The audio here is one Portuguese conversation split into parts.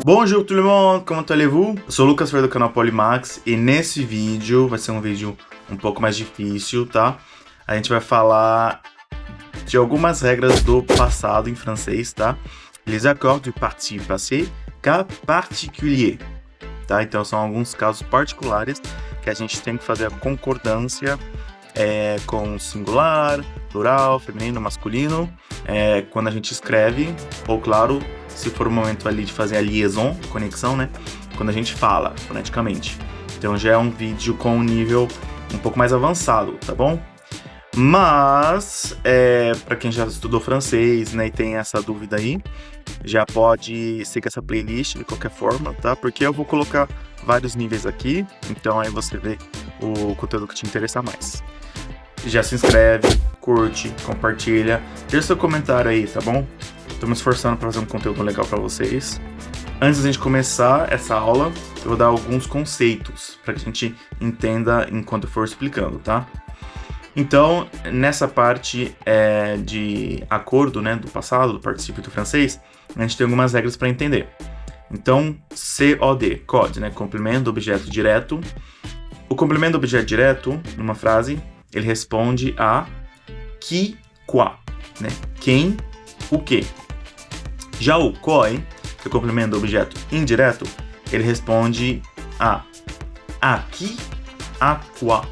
Bonjour tout le monde, comment allez-vous? Eu sou o Lucas Fer do canal Polymax e nesse vídeo vai ser um vídeo um pouco mais difícil, tá? A gente vai falar de algumas regras do passado em francês, tá? Les accords du participe passé, cas particulier, tá? Então são alguns casos particulares que a gente tem que fazer a concordância com singular, plural, feminino, masculino, quando a gente escreve, ou claro, se for o momento ali de fazer a liaison, conexão, né? Quando a gente fala, foneticamente. Então já é um vídeo com um nível um pouco mais avançado, tá bom? Mas, para quem já estudou francês, né, e tem essa dúvida aí, já pode seguir essa playlist de qualquer forma, tá? Porque eu vou colocar vários níveis aqui, então aí você vê o conteúdo que te interessar mais. Já se inscreve, curte, compartilha, deixa seu comentário aí, tá bom? Tô me esforçando para fazer um conteúdo legal para vocês. Antes da gente começar essa aula, eu vou dar alguns conceitos para que a gente entenda enquanto eu for explicando, tá? Então, nessa parte de acordo, né, do passado, do particípio do francês, a gente tem algumas regras para entender. Então, COD, COD, né, complemento do objeto direto. O complemento do objeto direto, numa frase, ele responde a qui, quoi, né? Quem, o que. Já o quoi, que é o complemento do objeto indireto, ele responde a qui, a quoi,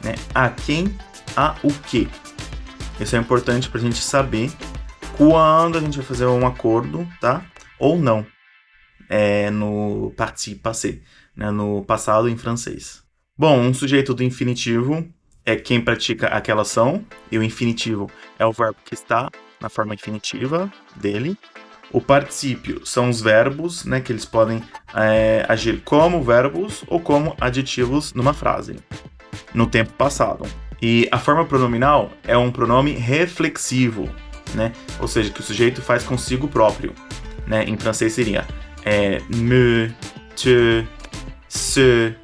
né? A quem, a o que. Isso é importante para a gente saber quando a gente vai fazer um acordo, tá? Ou não. No participe passé, né? No passado em francês. Bom, um sujeito do infinitivo é quem pratica aquela ação, e o infinitivo é o verbo que está na forma infinitiva dele. O particípio são os verbos, né, que eles podem agir como verbos ou como adjetivos numa frase, no tempo passado. E a forma pronominal é um pronome reflexivo, né, ou seja, que o sujeito faz consigo próprio, né, em francês seria me, te, se.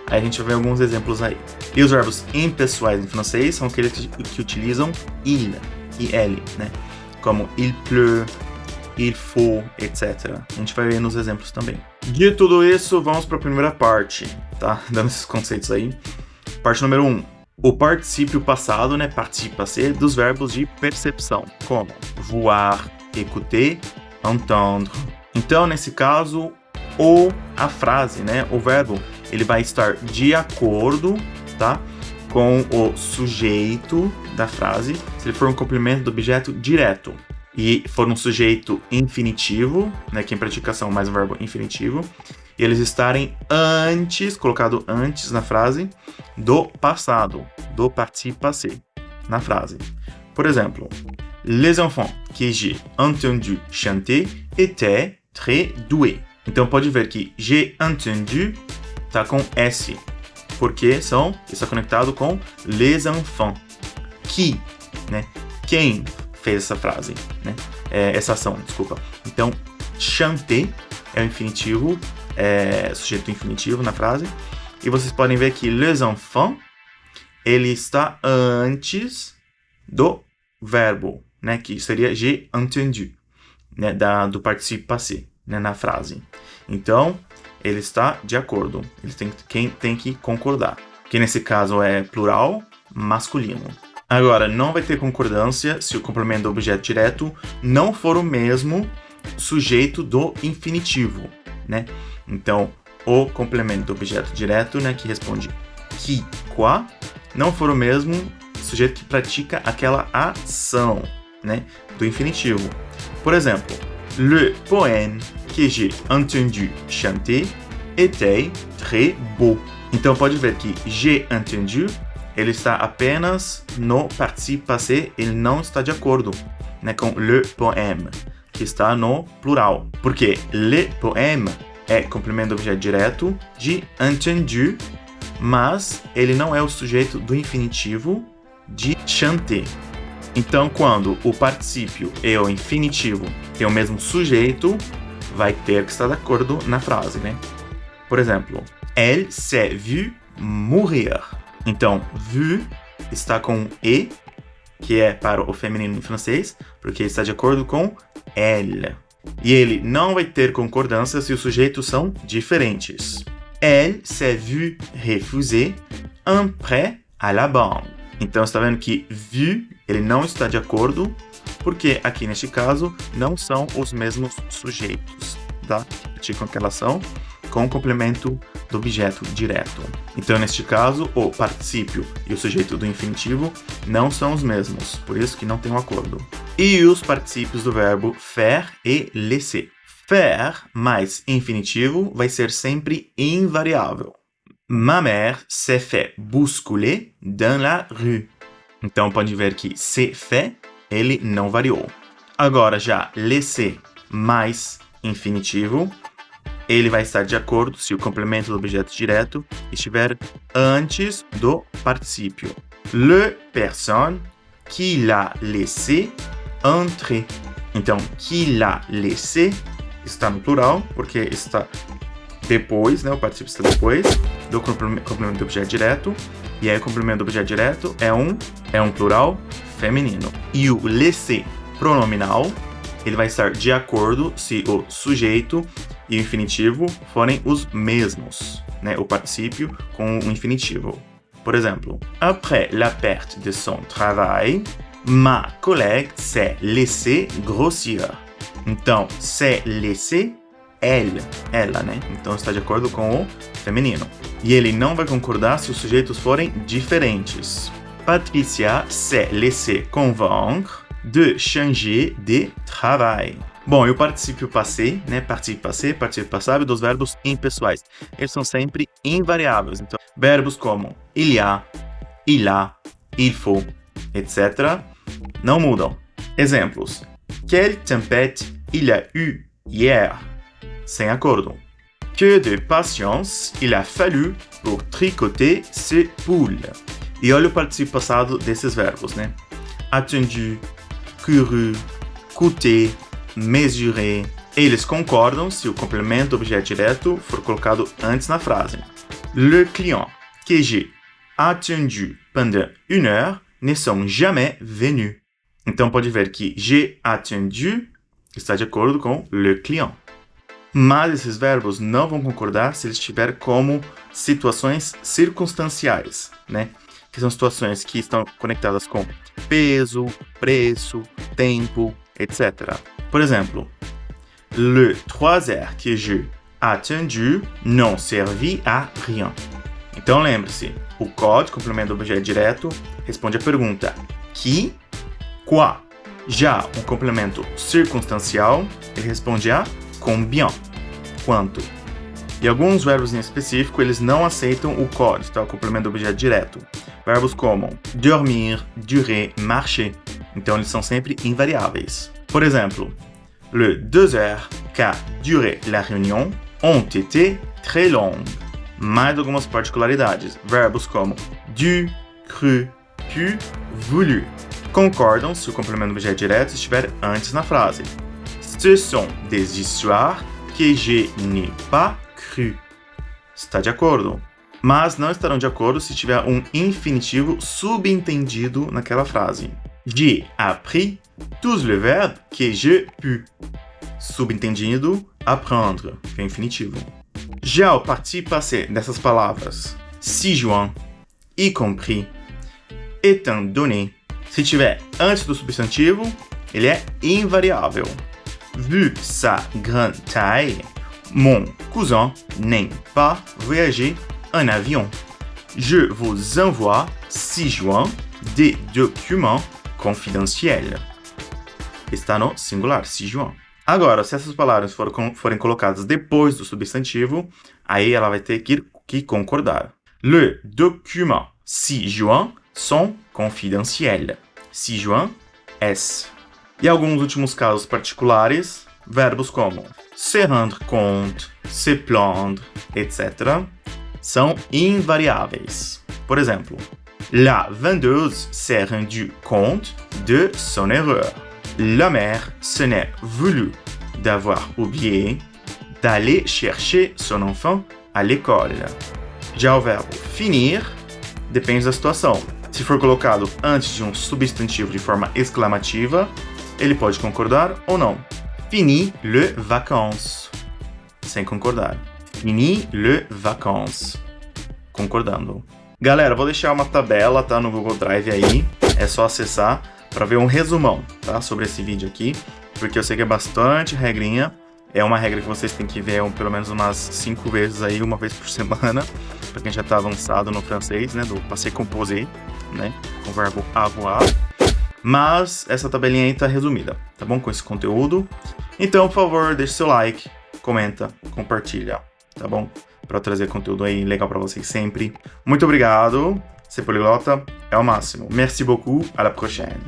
Aí a gente vai ver alguns exemplos aí. E os verbos impessoais em francês são aqueles que utilizam il e elle, né, como il pleut, il faut, etc. A gente vai ver nos exemplos também. De tudo isso, vamos para a primeira parte, tá? Dando esses conceitos aí. Parte número 1. O particípio passado, né? Participe passé, dos verbos de percepção, como voir, écouter, entendre. Então, nesse caso, a frase, né? O verbo, ele vai estar de acordo, tá? Com o sujeito da frase, se ele for um complemento do objeto direto. E for um sujeito infinitivo, né, que em praticação mais um verbo infinitivo, e eles estarem antes, colocado antes na frase, do passado, do participe passé, na frase. Por exemplo, les enfants que j'ai entendu chanter étaient très doués. Então pode ver que j'ai entendu tá com S, porque está conectado com les enfants. Qui, né? Quem fez essa frase, né? Essa ação, desculpa. Então, chanter é o infinitivo, sujeito infinitivo na frase. E vocês podem ver que les enfants, ele está antes do verbo, né? Que seria j'ai entendu, né? Do participe passé, né? Na frase. Então, ele está de acordo. Quem tem que concordar. Que nesse caso é plural, masculino. Agora, não vai ter concordância se o complemento do objeto direto não for o mesmo sujeito do infinitivo, né? Então, o complemento do objeto direto, né, que responde qui, quoi, não for o mesmo sujeito que pratica aquela ação, né, do infinitivo. Por exemplo, le poème que j'ai entendu chanter était très beau. Então, pode ver que j'ai entendu ele está apenas no participe passé, ele não está de acordo, né, com le poème, que está no plural. Porque le poème é complemento do objeto direto de entendu, mas ele não é o sujeito do infinitivo de chanter. Então, quando o particípio e o infinitivo têm o mesmo sujeito, vai ter que estar de acordo na frase, né? Por exemplo, elle s'est vue mourir. Então, vu está com E, que é para o feminino em francês, porque está de acordo com elle. E ele não vai ter concordância se os sujeitos são diferentes. Elle s'est vue refuser un prêt à la banque. Então, você está vendo que vu, ele não está de acordo, porque aqui neste caso não são os mesmos sujeitos, tá? Repetir com aquela ação com o complemento do objeto direto. Então, neste caso, o particípio e o sujeito do infinitivo não são os mesmos, por isso que não tem um acordo. E os particípios do verbo faire e laisser. Faire mais infinitivo vai ser sempre invariável. Ma mère s'est fait bousculer dans la rue. Então, pode ver que s'est fait, ele não variou. Agora, já laisser mais infinitivo, ele vai estar de acordo se o complemento do objeto direto estiver antes do particípio. Le personne qui l'a laissé entrer. Então, qui l'a laissé está no plural, porque está depois, né? O particípio está depois do complemento do objeto direto. E aí o complemento do objeto direto é um plural feminino. E o laisser pronominal, ele vai estar de acordo se o sujeito e o infinitivo forem os mesmos, né? O particípio com o infinitivo. Por exemplo, après la perte de son travail, ma collègue s'est laissée grossir. Então, s'est laissée, ela, né? Então está de acordo com o feminino. E ele não vai concordar se os sujeitos forem diferentes. Patricia s'est laissée convaincre de changer de travail. Bom, e o particípio passé, né? Particípio passé, particípio passável dos verbos impessoais. Eles são sempre invariáveis. Então, verbos como il y a, il a, il faut, etc. não mudam. Exemplos. Quelle tempête il y a eu hier? Sem acordo. Que de patience il a fallu pour tricoter ces poules? E olha o particípio passado desses verbos, né? Attendu, couru, coûter, mesurer. Eles concordam se o complemento objeto direto for colocado antes na frase. Le client que j'ai attendu pendant 1 heure ne sont jamais venus. Então pode ver que j'ai attendu está de acordo com le client. Mas esses verbos não vão concordar se eles estiverem como situações circunstanciais, né? Que são situações que estão conectadas com peso, preço, tempo, etc. Por exemplo, le 3 heures que j'ai attendu n'ont servi à rien. Então lembre-se, o code, complemento do objeto direto, responde a pergunta qui, quoi. Já um complemento circunstancial, ele responde a combien, quanto. E alguns verbos em específico, eles não aceitam o code, tá? O complemento do objeto direto. Verbos como dormir, durer, marcher. Então, eles são sempre invariáveis. Por exemplo, les 2 heures qu'a duré la réunion ont été très longues. Mais algumas particularidades. Verbos como dû, cru, pu, voulu. Concordam se o complemento do objeto direto estiver antes na frase. Ce sont des histoires que je n'ai pas cru. Está de acordo. Mas não estarão de acordo se tiver um infinitivo subentendido naquela frase. J'ai appris tous les verbes que je pu. Subentendido, apprendre, que é infinitivo. Já o participio passé dessas palavras, si joint, y compris, étant donné, se tiver antes do substantivo, ele é invariável. Vu sa grande taille, mon cousin n'aime pas voyager en avion. Je vous envoie ci-joint des documents confidentiels. Está no singular, ci-joint. Agora, se essas palavras forem colocadas depois do substantivo, aí ela vai ter que concordar. Le document ci-joint sont confidentiels. Ci-joint, S. E alguns últimos casos particulares, verbos como se rendre compte, se plaindre, etc., são invariáveis. Por exemplo, la vendeuse s'est rendue compte de son erreur. La mère se n'est voulu d'avoir oublié d'aller chercher son enfant à l'école. Já o verbo finir depende da situação. Se for colocado antes de um substantivo de forma exclamativa, ele pode concordar ou não. Fini le vacances. Sem concordar. Fini le vacances. Concordando. Galera, vou deixar uma tabela, tá, no Google Drive aí. É só acessar para ver um resumão, tá, sobre esse vídeo aqui. Porque eu sei que é bastante regrinha. É uma regra que vocês têm que ver pelo menos umas 5 vezes aí, uma vez por semana. Pra quem já tá avançado no francês, né, do passé composé, né, com o verbo avoir. Mas essa tabelinha aí tá resumida, tá bom, com esse conteúdo. Então, por favor, deixe seu like, comenta, compartilha, tá bom? Pra eu trazer conteúdo aí legal pra vocês sempre. Muito obrigado, ser poliglota é o máximo. Merci beaucoup, à la prochaine.